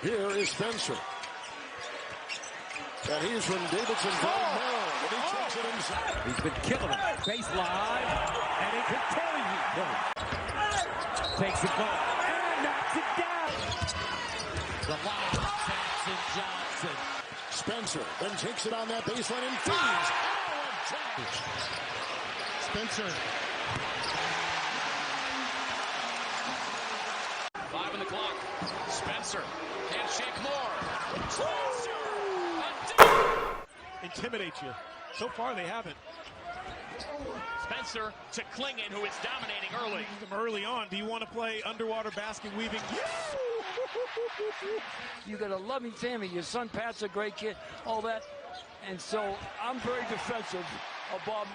Here is Spencer. And he's from Davidson, Maryland. And he takes it himself. He's been killing him. Baseline. And he continues. Takes it goal. And knocks it down. The line. Jackson Johnson. Spencer then takes it on that baseline and feeds. Spencer. 5 on the clock. Spencer can't shake more. Intimidate you. So far they haven't. Spencer to Klingon, who is dominating early. Early on, do you want to play underwater basket weaving? You got a loving family. Your son Pat's a great kid, all that. And so I'm very defensive of Bob.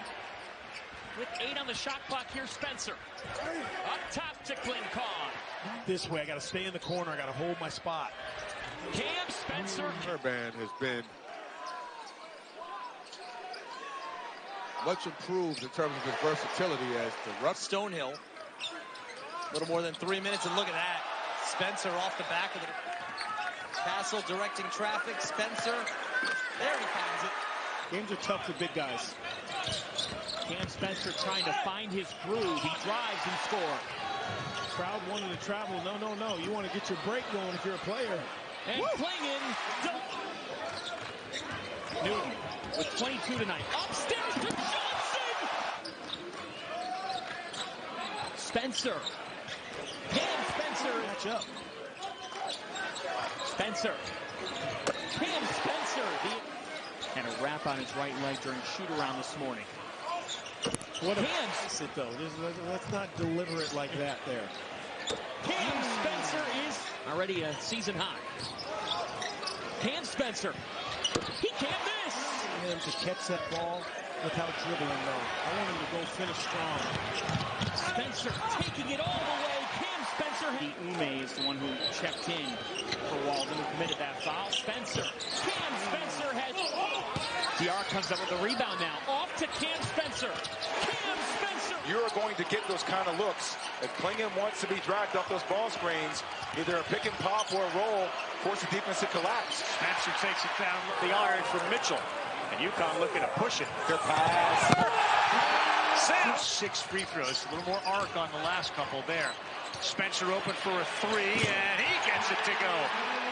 With 8 on the shot clock, here's Spencer. Up top to Klingon. This way, I got to stay in the corner. I got to hold my spot. Cam Spencer. Band has been much improved in terms of his versatility as the rough. Stonehill. A little more than 3 minutes, and look at that. Spencer off the back of the Castle directing traffic. Spencer. There he finds it. Games are tough for big guys. Cam Spencer trying to find his groove. He drives and scores. Crowd wanting to travel. No. You want to get your break going if you're a player. And Klingon. Newton with 22 tonight. Upstairs to Johnson. Spencer. Cam Spencer. Match up. Spencer. Cam Spencer. And a wrap on his right leg during shoot-around this morning. What a pass it, though. Let's not deliver it like that there. Cam Spencer is already a season high. Cam Spencer. He can't miss. Him to catch that ball without dribbling, though. I want him to go finish strong. Spencer taking it all the way. Cam Spencer. Ume is the one who checked in for Walden, who committed that foul. Spencer. Cam Spencer has... DR comes up with the rebound now. Off to Cam Spencer. Cam Spencer. You're going to get those kind of looks. If Klingon wants to be dragged off those ball screens, either a pick and pop or a roll, force the defense to collapse. Spencer takes it down the iron for Mitchell. And UConn looking to push it. Good pass. 6 free throws. A little more arc on the last couple there. Spencer open for a 3, and he gets it to go.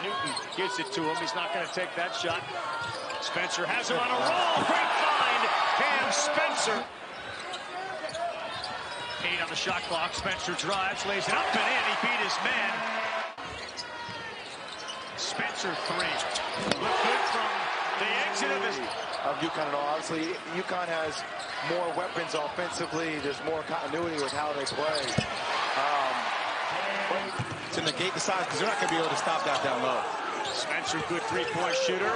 Newton gives it to him. He's not going to take that shot. Spencer has him on a roll. Great find. Cam Spencer. 8 on the shot clock. Spencer drives, lays it up and in. He beat his man. Spencer 3. Look good from the exit of his... Of UConn, and obviously UConn has more weapons offensively. There's more continuity with how they play. To negate the size, because they're not going to be able to stop that down low. Spencer, good three-point shooter.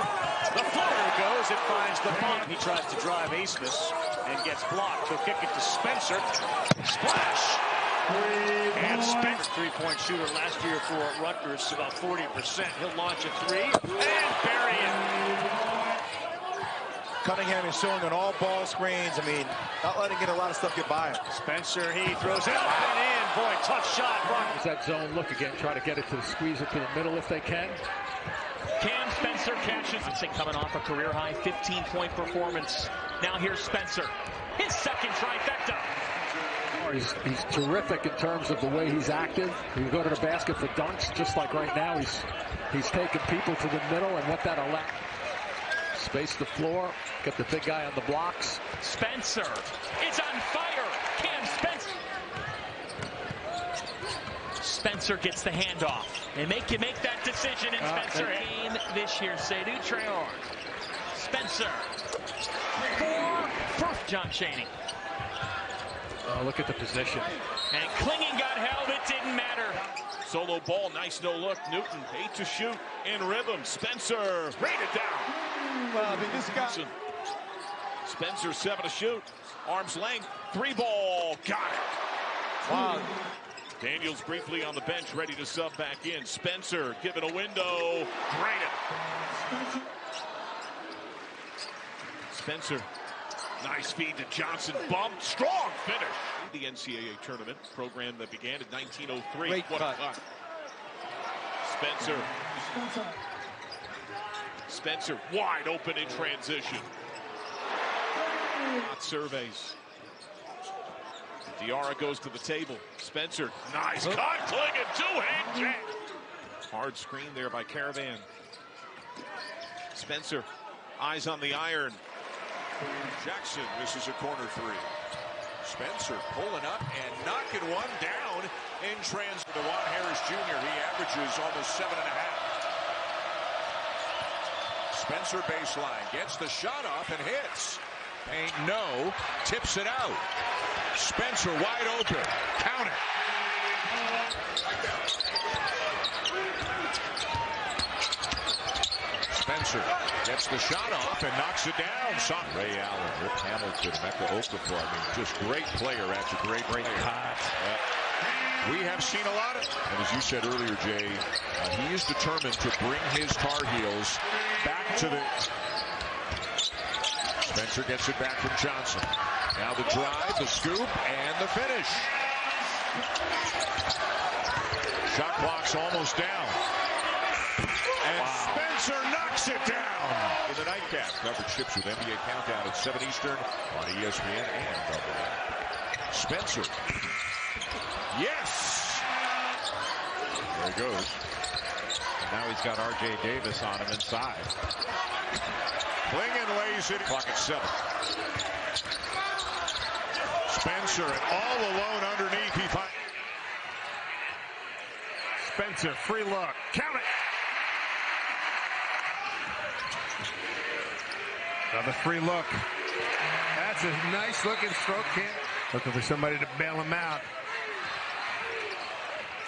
The floater goes. It finds the bump. He tries to drive Asmus and gets blocked. He'll kick it to Spencer. Splash! And Spencer, three-point shooter last year for Rutgers, about 40%. He'll launch a 3 and bury it. Cunningham is showing on all ball screens. I mean, not letting get a lot of stuff get by him. Spencer, he throws it up and in. Boy, tough shot. There's that zone look again. Try to get it to squeeze it to the middle if they can. Cam Spencer catches. Coming off a career-high 15-point performance. Now here's Spencer. His second trifecta. He's terrific in terms of the way he's active. He can go to the basket for dunks, just like right now. He's taking people to the middle, and what that allows. Space the floor, get the big guy on the blocks. Spencer, it's on fire. Cam Spencer. Spencer gets the handoff. And make that decision, and Spencer game this year. Seydou Traore. Spencer. 4 for John Chaney. Look at the position. And Klingon got held. It didn't matter. Solo ball, nice no look. Newton, 8 to shoot, in rhythm. Spencer, rain it down. Well, I mean, this guy. Spencer, 7 to shoot. Arm's length, 3 ball, got it. Wow. Daniels briefly on the bench, ready to sub back in. Spencer, given a window, drain it. Spencer, nice feed to Johnson, bump, strong finish. The NCAA tournament program that began in 1903. Great what cut. a cut. Spencer Spencer wide open in transition. Surveys. Diarra goes to the table. Spencer, nice cut, Klingon, two-hand jam. Hard screen there by Caravan. Spencer, eyes on the iron. Jackson misses a corner three. Spencer pulling up and knocking one down in trans. DeJuan Harris Jr. He averages almost 7.5. Spencer baseline gets the shot off and hits. Ain't no, tips it out. Spencer wide open. Count it. Spencer gets the shot off and knocks it down. Ray Allen, Rip Hamilton, Mecca Okafor. I mean, just great player after great player. We have seen a lot of, and as you said earlier, Jay, he is determined to bring his Tar Heels back to the. Spencer gets it back from Johnson. Now the drive, the scoop, and the finish. Shot clock's almost down. And Spencer knocks it down. In the nightcap, coverage ships with NBA Countdown at 7 Eastern on ESPN and Double. Spencer. Yes! There he goes. And now he's got R.J. Davis on him inside. Klingon lays it. Clock at 7. Spencer and all alone underneath. He finds. Spencer, free look. Count it. Another free look. That's a nice looking stroke. Looking for somebody to bail him out.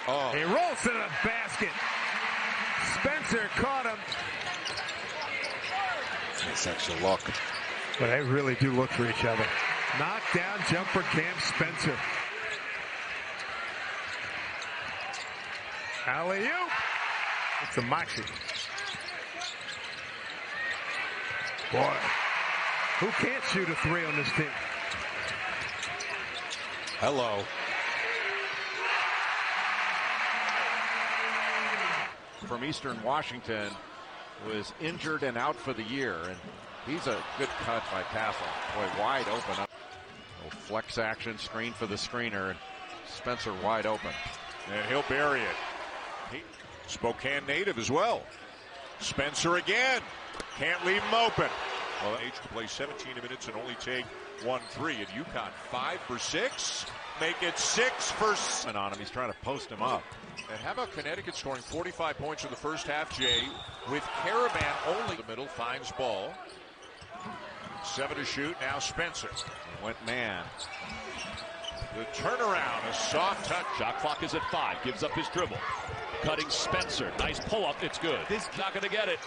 Oh. He rolls to the basket. Spencer caught him. That's such a look. But they really do look for each other. Knockdown jumper, Cam Spencer. Alley-oop. It's a moxie. Boy, who can't shoot a three on this team? Hello. From Eastern Washington, was injured and out for the year, and he's a good cut by Tassel. Boy, wide open. Flex action, screen for the screener, and Spencer wide open. And he'll bury it. Spokane native as well. Spencer again. Can't leave him open. Well, age to play 17 minutes and only take 1-3 at UConn. 5 for 6. Make it 6 for 7 on him. He's trying to post him up. And how about Connecticut scoring 45 points in the first half, Jay, with Caravan only. The middle finds ball. 7 to shoot. Now Spencer. He went man. The turnaround, a soft touch. Shot clock is at 5. Gives up his dribble. Cutting Spencer. Nice pull-up. It's good. He's not going to get it.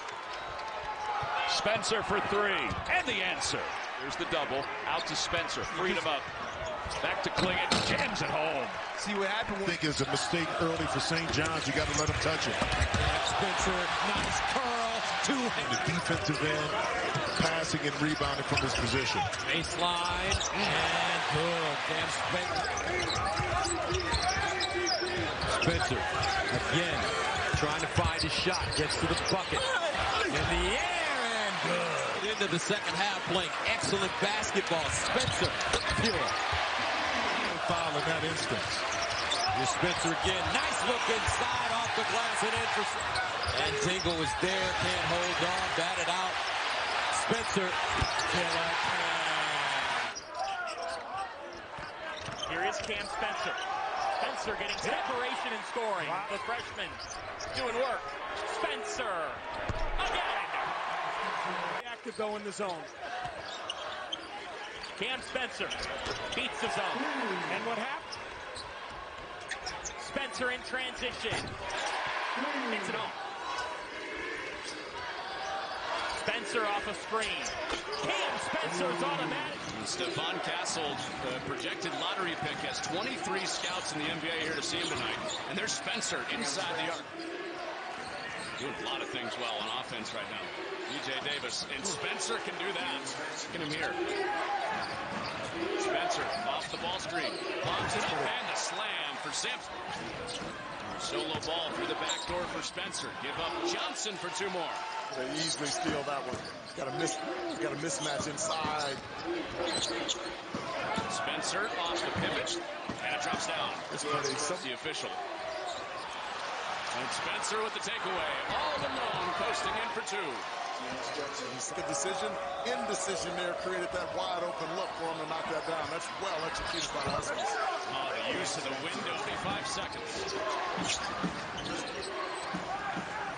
Spencer for 3. And the answer. Here's the double. Out to Spencer. Freed him up. Back to Klingon. Jams it home. See what happened. I think is a mistake early for St. John's. You got to let him touch it. Spencer, nice curl. In the defensive end, passing and rebounding from his position. Baseline. And good. Damn Spencer. Spencer, again, trying to find his shot. Gets to the bucket. In the air and good. Into the second half playing excellent basketball. Spencer, pure. Foul in that instance. Here's Spencer again. Nice look inside off the glass and in for. And Tingle was there. Can't hold on. Batted out. Spencer. Here is Cam Spencer. Spencer getting separation and scoring. The freshman doing work. Spencer again. Active though in the zone. Cam Spencer beats the zone. And what happened? Spencer in transition. Hits it home. Spencer off a screen. Cam Spencer's automatic. Stephon Castle, the projected lottery pick, has 23 scouts in the NBA here to see him tonight. And there's Spencer inside the arc. doing a lot of things well on offense right now. DJ Davis, and Spencer can do that. Look at him here. Spencer off the ball screen. Lobs it up, and the slam for Simpson. Solo ball through the back door for Spencer. Give up Johnson for 2 more. They easily steal that one. Got a mismatch inside. Spencer off the pivot, and it drops down. It's the official. And Spencer with the takeaway. All alone, posting in for 2. Good decision. Indecision there created that wide open look for him to knock that down. That's well executed by the Huskies. Oh, the use of the window, 5 seconds.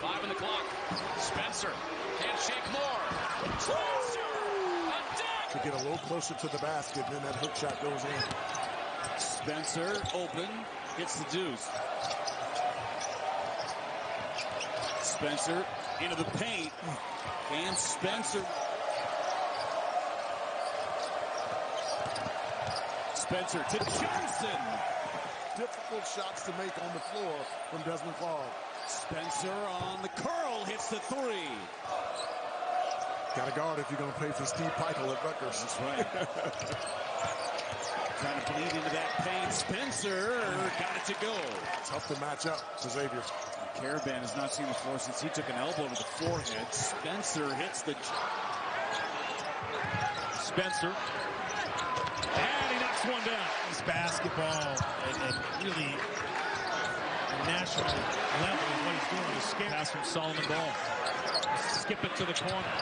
5 on the clock. Spencer, handshake more. Spencer, a dunk. To get a little closer to the basket, then that hook shot goes in. Spencer open, hits the deuce. Spencer into the paint, and Spencer. Spencer to Johnson. Difficult shots to make on the floor from Desmond Claude. Spencer on the curl, hits the 3. Got to guard if you're going to pay for Steve Peichel at Rutgers. That's right. Trying to bleed into that paint. Spencer got it to go. Tough to match up for Xavier. Caravan has not seen the floor since he took an elbow to the forehead. Spencer hits the... Spencer. And he knocks one down. This basketball and really national level of what he's doing is scary. Pass from Solomon Ball. Skip it to the corner.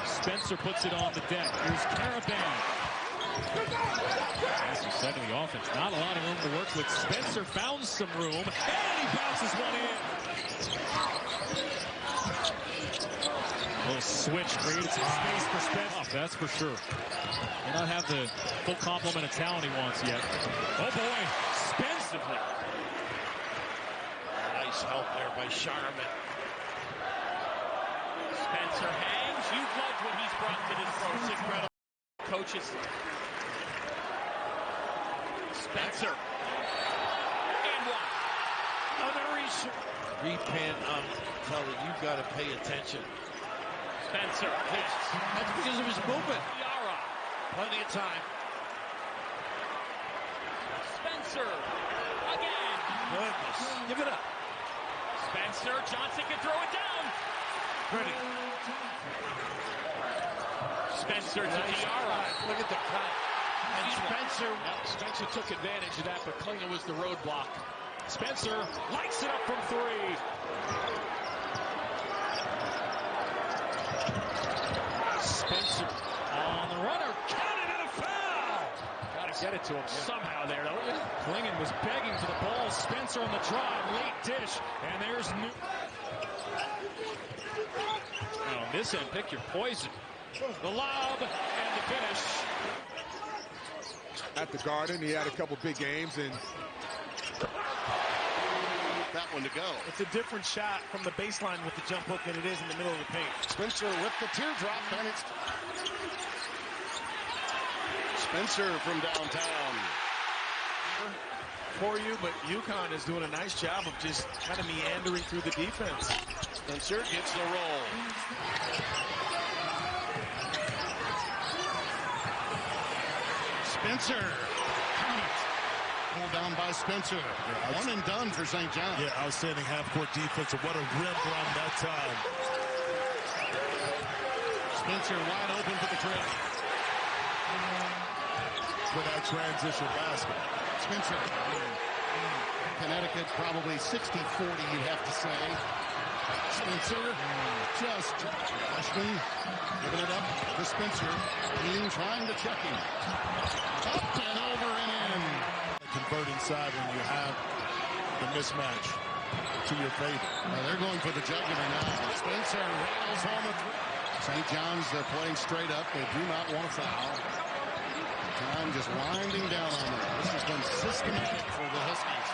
Spencer puts it on the deck. Here's Caravan. As you said to the offense, not a lot of room to work with. Spencer found some room, and he bounces one in. A little switch created some space for Spencer. Oh, that's for sure. May not have the full complement of talent he wants yet. Oh boy, Spencer. Nice help there by Sharman. Spencer hangs. You've loved what he's brought to this pro. It's incredible. Coaches. Spencer. And one. Another reach. Repin, Tully, you've got to pay attention. Spencer. That's because of his movement. Yara. Plenty of time. Spencer. Again. Goodness. Give it up. Spencer. Johnson can throw it down. Pretty. Spencer to Nice. Yara. Look at the cut. And Spencer. Spencer took advantage of that, but Klinger was the roadblock. Spencer lights it up from 3. Spencer on the runner. Counted and a foul. Got to get it to him somehow there, don't you? Klinger was begging for the ball. Spencer on the drive. Late dish. And there's New. Now on this end, pick your poison. The lob and the finish. At the Garden, he had a couple big games, and That one to go. It's a different shot from the baseline with the jump hook than it is in the middle of the paint. Spencer with the teardrop, and it's Spencer from downtown. For you, but UConn is doing a nice job of just kind of meandering through the defense. Spencer gets the roll. Spencer. Pulled down by Spencer. Yeah, 1 and done for St. John. Yeah, outstanding half-court defense. What a rim run that time. Spencer wide open for the trip. for that transition basket. Spencer. Connecticut probably 60-40, you'd have to say. Spencer, just freshman, giving it up to Spencer. Dean trying to check him. Up and over and in. Convert inside when you have the mismatch to your favor. Now they're going for the jugular now. Spencer rails home a three. St. John's, they're playing straight up. They do not want to foul. Time just winding down on them. This has been systematic for the Huskies.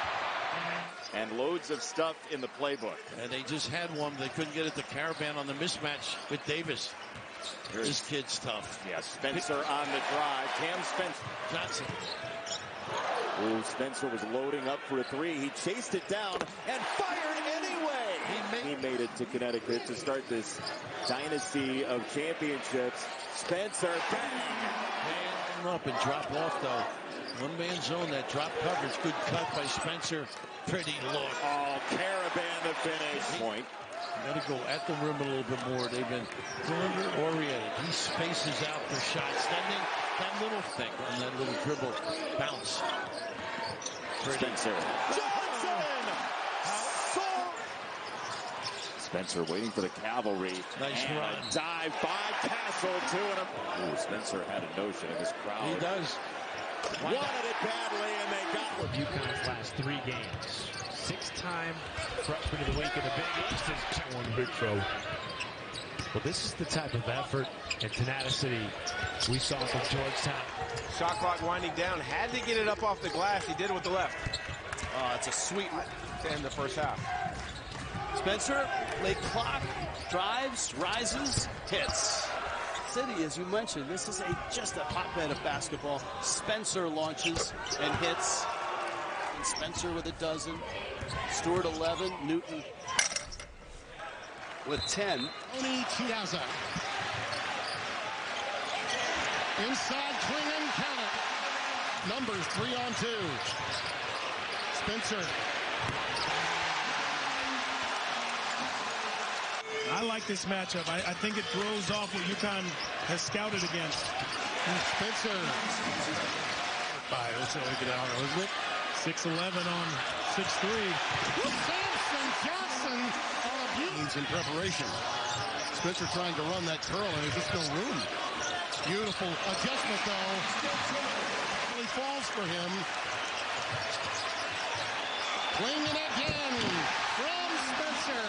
And loads of stuff in the playbook. And they just had one. They couldn't get it to Caravan on the mismatch with Davis. This kid's tough. Yeah, Spencer on the drive. Cam Spencer. Johnson. Ooh, Spencer was loading up for a three. He chased it down and fired anyway. He He made it to Connecticut to start this dynasty of championships. Spencer, Man up and drop off, though. One-man zone, that drop coverage. Good cut by Spencer. Pretty look. Oh, Caravan the finish. Point. You got to go at the rim a little bit more. They've been perimeter-oriented. He spaces out for shots. Then that little thing on that little dribble bounce. Spencer. Spencer waiting for the cavalry. Nice and run. A dive by Castle. Ooh, Spencer had a notion of this crowd. He does. Wanted it badly, and they got it. UConn's last 3 games. 6-time freshman of the week in the Big East is one big fella. Well, this is the type of effort and tenacity we saw from Georgetown. Shot clock winding down. Had to get it up off the glass. He did it with the left. It's a sweet to end the first half. Spencer, late clock, drives, rises, hits. City, as you mentioned, this is just a hotbed of basketball. Spencer launches and hits. And Spencer with a dozen. Stewart 11. Newton with 10. Tony Chiazza. Inside Klingon, count it. Numbers 3-on-2. Spencer. I like this matchup. I think it throws off what UConn has scouted against. Spencer. Let's get out, isn't it? 6'11" on 6'3". Samson Johnson on a beauty in preparation. Spencer trying to run that curl, and there's just no room. Beautiful adjustment, though. Really falls for him. Playing it again from Spencer.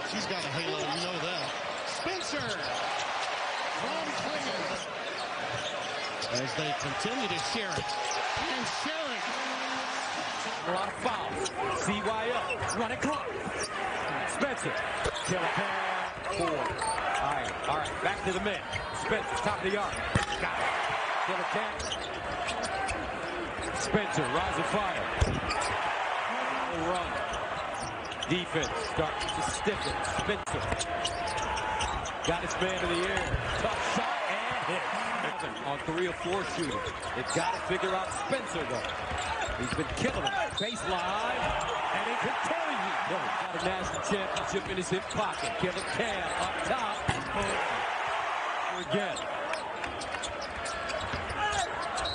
She's got a halo, you know that. Spencer from Klingon. As they continue to share it. And share it. A lot of fouls. CYO. Running clock. Spencer. Kill a pass. 4. All right. Back to the men. Spencer. Top of the arc. Got it. Kill a catch. Spencer. Rise and fire. Run. Defense starts to stiffen. Spencer. Got his man in the air. Tough shot and hit. On 3 or 4 shooting. They've got to figure out Spencer, though. He's been killing him. Baseline. And he continues. Got a national championship in his hip pocket. Give a Cam up top. Again.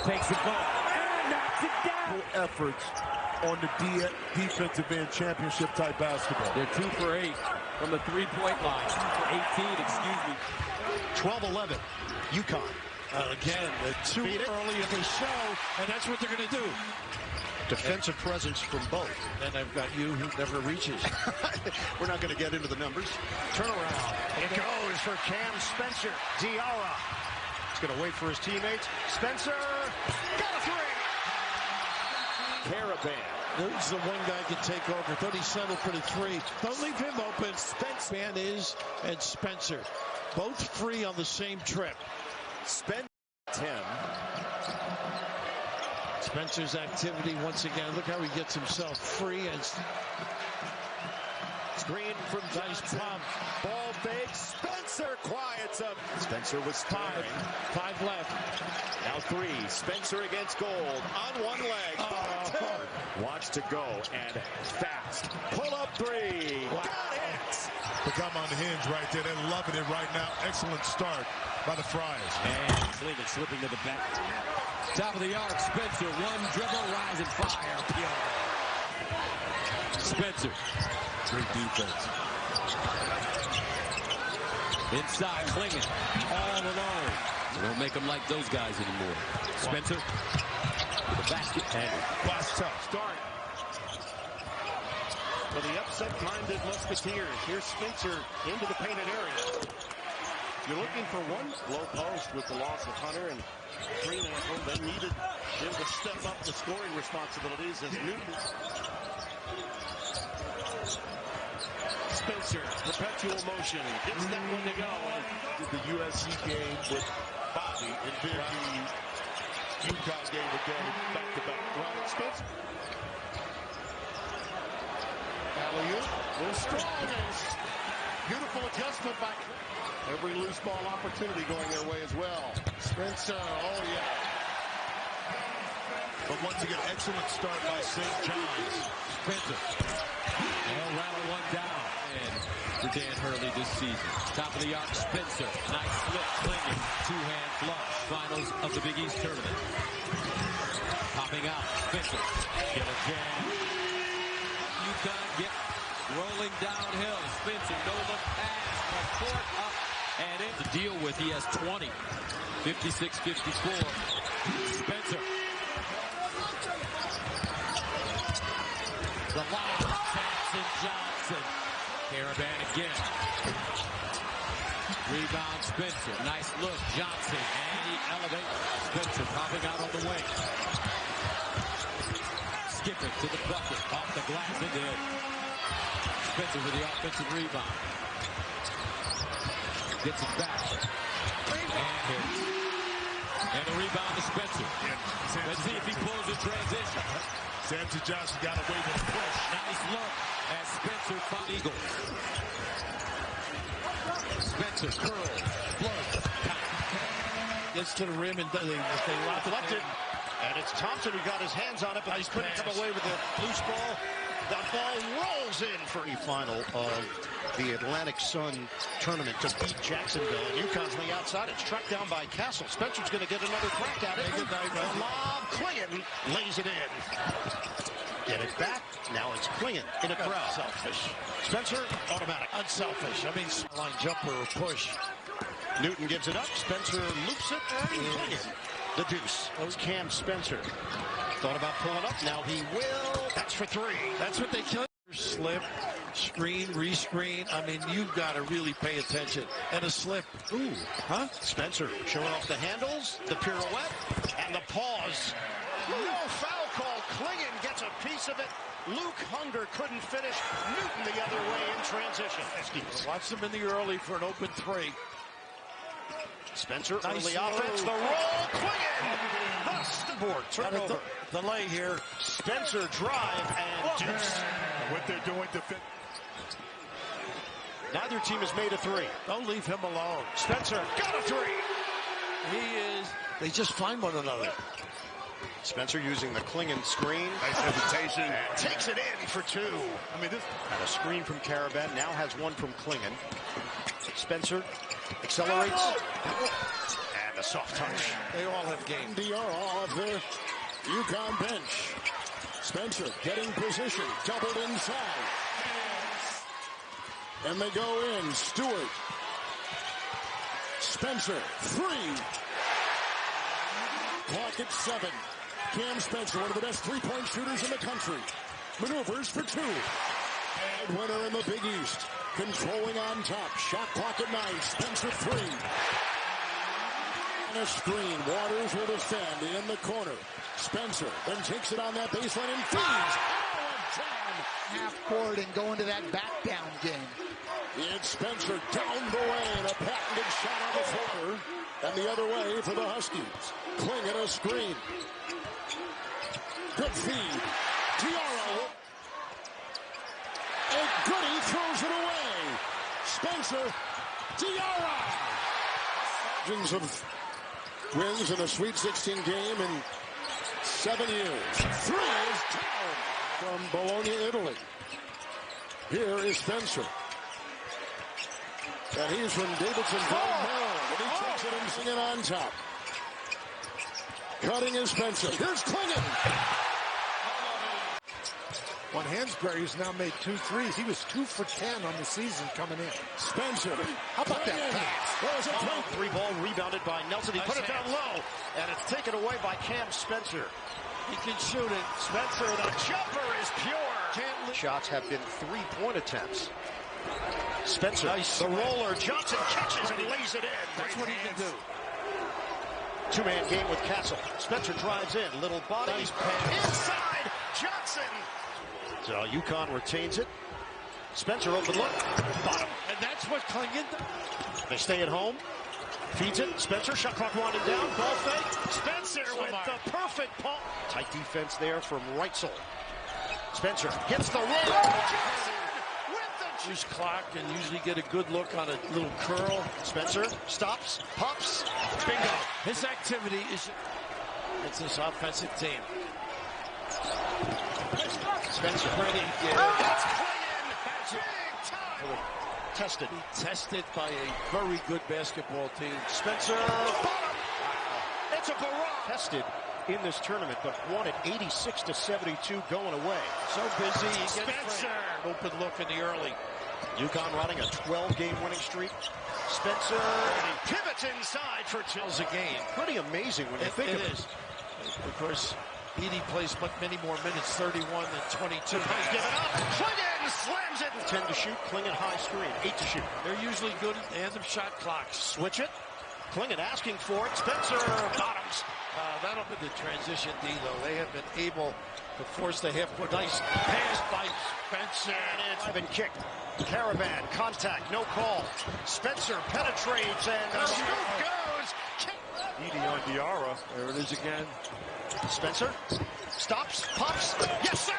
Takes the ball. And knocks it down. Efforts on the defensive end, championship type basketball. They're 2 for 8 from the 3-point line. 18, excuse me. 12-11. UConn. Again, too early in the show, and that's what they're going to do. Defensive presence from both. And I've got you who never reaches. We're not going to get into the numbers. Turnaround. It goes for Cam Spencer. Diarra. He's going to wait for his teammates. Spencer. Got a 3. Caravan. There's the one guy can take over. 37 for the 3. Don't leave him open. Spencer and Spencer. Both free on the same trip. Spencer 10. Spencer's activity once again. Look how he gets himself free and Screen from nice pump. Ball fake. Spencer quiets him. Spencer was 5 left. Now 3. Spencer against Gold on one leg. Watch to go and fast. Pull up 3. Got it. Become unhinged right there. They're loving it right now. Excellent start by the Friars. And Cleveland slipping to the back. Top of the arc, Spencer. One dribble, rise and fire. Pure. Spencer. Great defense. Inside, Klingon. All alone. They don't make them like those guys anymore. Spencer. With the basket. And Bust tough. Start. For the upset-minded Musketeers, here's Spencer into the painted area. You're looking for one low post with the loss of Hunter and Greenapple. They needed him to step up the scoring responsibilities as Newton. Spencer, perpetual motion, gets that one to go. Did the USC game with Bobby and then the UConn game again back-to-back. Right, Spencer. They're strong. Beautiful adjustment by every loose ball opportunity going their way as well. Spencer, oh yeah. But once again, excellent start by St. John's. Spencer. They'll rattle one down. And for Dan Hurley this season. Top of the arc, Spencer. Nice slip, clinging. Two-hand flush. Finals of the Big East tournament. Popping out, Spencer. Get a jam. UConn get rolling downhill. Spencer, no look pass. The court up and in. To deal with, he has 20. 56-54. Spencer. The lob, Johnson. Caravan again. Rebound, Spencer. Nice look, Johnson. And he elevates. Spencer popping out on the wing. Skipping to the bucket. Off the glass into it. Spencer with the offensive rebound. Gets it back. And hits. And the rebound to Spencer. Let's see if he pulls a transition. Samson Johnson got away with a push. Nice look as Spencer found Eagles. Spencer curls, floats, gets to the rim and they left it. And it's Thompson who got his hands on it, but he couldn't come away with the loose ball. That ball rolls in for the final of the Atlantic Sun tournament to beat Jacksonville. And UConn's on the outside. It's tracked down by Castle. Spencer's going to get another crack at it. The lob, Klingon lays it in. Get it back. Now it's Klingon in a crowd. Selfish. Spencer, automatic. Unselfish. I mean, line jumper or push. Newton gives it up. Spencer loops it. And Klingon, the deuce. It's Cam Spencer. Thought about pulling up. Now he will. That's for three. That's what they kill. Slip, screen, rescreen. I mean, you've got to really pay attention. And a slip. Ooh, huh? Spencer showing off the handles, the pirouette, and the pause. No foul call. Klingon gets a piece of it. Luke Hunger couldn't finish. Newton the other way in transition. Watch them in the early for an open three. Spencer, nice early offense. The roll. Klingon. The board. Turnover. The lay here. Spencer drive and deuce. What they're doing to fit. Neither team has made a three. Don't leave him alone. Spencer got a three. They just find one another. Spencer using the Klingon screen. Nice hesitation. And takes it in for two. I mean, this had a screen from Caravan. Now has one from Klingon. Spencer accelerates. And a soft touch. They all have game. Diarra of the UConn bench. Spencer getting position. Doubled inside. And they go in. Stewart. Spencer. Three. Clock at 7. Cam Spencer, one of the best three-point shooters in the country. Maneuvers for two. And winner in the Big East. Controlling on top. Shot clock at 9. Spencer 3. And a screen. Waters will defend in the corner. Spencer then takes it on that baseline and feeds. Oh, a jam. Half court and go into that back down game. It's Spencer down the lane. A patented shot on the floater. And the other way for the Huskies. Klingon a screen. Good feed. Diarra. And Goody throws it away. Spencer. Diarra. Margins of wins in a Sweet 16 game in 7 years. 3 is down from Bologna, Italy. Here is Spencer. And he's from Davidson, Maryland. And he takes it and singing on top. Cutting is Spencer. Here's Klingon. When Hansberry's now made 2 threes. He was 2 for 10 on the season coming in. Spencer. How about that pass? Well, it's a three ball rebounded by Nelson. He put it down low, and it's taken away by Cam Spencer. He can shoot it. Spencer, the jumper is pure. Shots have been 3-point attempts. Spencer, nice. The roller. Johnson catches and lays it in. That's what he can do. Two-man game with Castle. Spencer drives in. Little body. Nice pass. Inside. Johnson. So UConn retains it. Spencer open look. Bottom. And that's what Klingon does. They stay at home. Feeds it. Spencer. Shot clock winding down. Ball fake. Spencer with the perfect ball. Tight defense there from Reitzel. Spencer hits the roller. Johnson with Spencer's clocked and usually get a good look on a little curl. Spencer stops, pops, bingo. His activity is against this offensive team. Spencer. Pretty good. That's big time. Tested. Tested by a very good basketball team. Spencer, bottom. It's a barrage. Tested in this tournament, but won at 86-72 going away. So busy, he gets Spencer. Open look in the early. UConn running a 12-game winning streak. Spencer, and he pivots inside for two. A game. Pretty amazing when you think of it. Of course, Edie plays many more minutes, 31 than 22. He's given up. Klingon slams it. 10 to shoot. Klingon high screen. 8 to shoot. They're usually good at the end of shot clocks. Switch it. Klingon asking for it. Spencer bottoms. That'll be the transition D, though. They have been able to force the half-court. Nice pass by Spencer. And it's been kicked. Caravan, contact, no call. Spencer penetrates, and the scoop goes. Edie on Diarra. There it is again. Spencer stops, pops. Yes, sir!